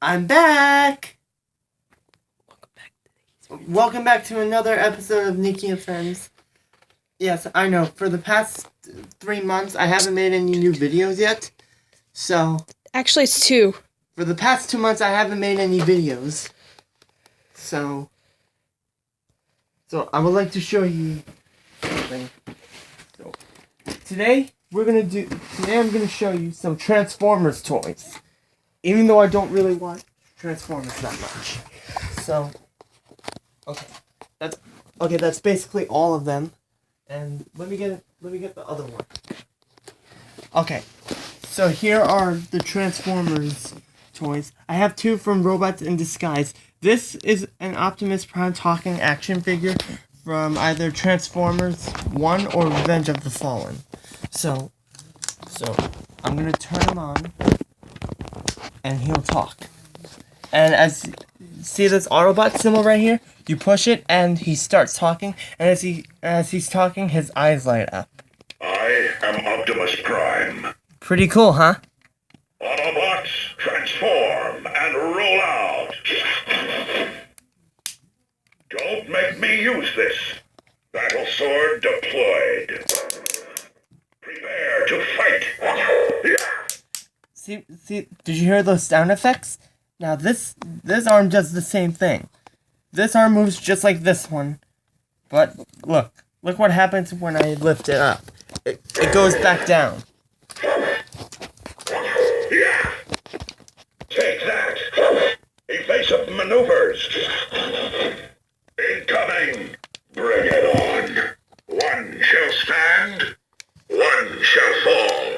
I'm back! Welcome back to another episode of Nicky and Friends. Yes, I know, for the past 3 months, I haven't made any new videos yet. So... Actually, it's 2. For the past 2 months, I haven't made any videos. So I would like to show you something. So, today I'm gonna show you some Transformers toys. Even though I don't really want Transformers that much. So, that's basically all of them. And let me get the other one. Okay. So here are the Transformers toys. I have 2 from Robots in Disguise. This is an Optimus Prime talking action figure from either Transformers 1 or Revenge of the Fallen. So I'm gonna turn him on, and he'll talk. And see this Autobot symbol right here? You push it, and he starts talking. And as he's talking, his eyes light up. I am Optimus Prime. Pretty cool, huh? Autobots, transform and roll out. Don't make me use this. Battle sword deployed. Prepare to fight. See, did you hear those sound effects? Now this arm does the same thing. This arm moves just like this one. But look what happens when I lift it up. It goes back down. Yeah. Take that. Evasive maneuvers. Incoming. Bring it on. One shall stand. One shall fall.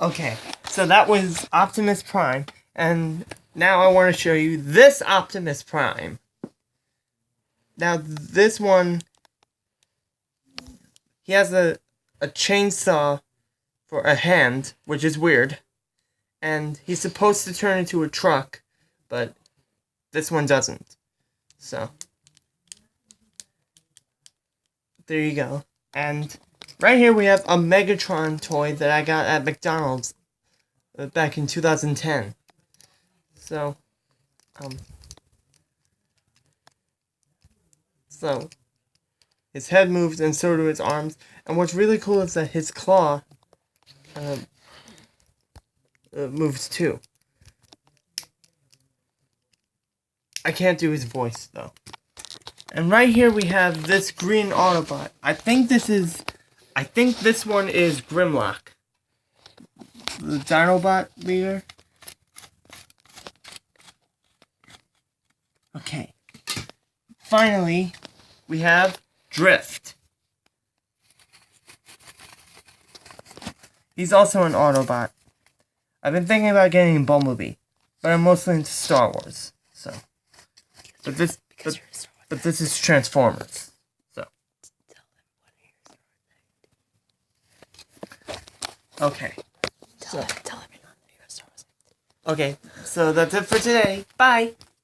Okay, so that was Optimus Prime, and now I want to show you this Optimus Prime. Now this one, he has a chainsaw for a hand, which is weird. And he's supposed to turn into a truck, but this one doesn't. So, there you go. And right here we have a Megatron toy that I got at McDonald's back in 2010. So his head moves and so do his arms. And what's really cool is that his claw moves too. I can't do his voice though. And right here we have this green Autobot. I think this one is Grimlock, the Dinobot leader. Okay. Finally, we have Drift. He's also an Autobot. I've been thinking about getting Bumblebee, but I'm mostly into Star Wars. So, but this is Transformers. So, okay. Tell him you're not into Star Wars. Okay, so that's it for today. Bye.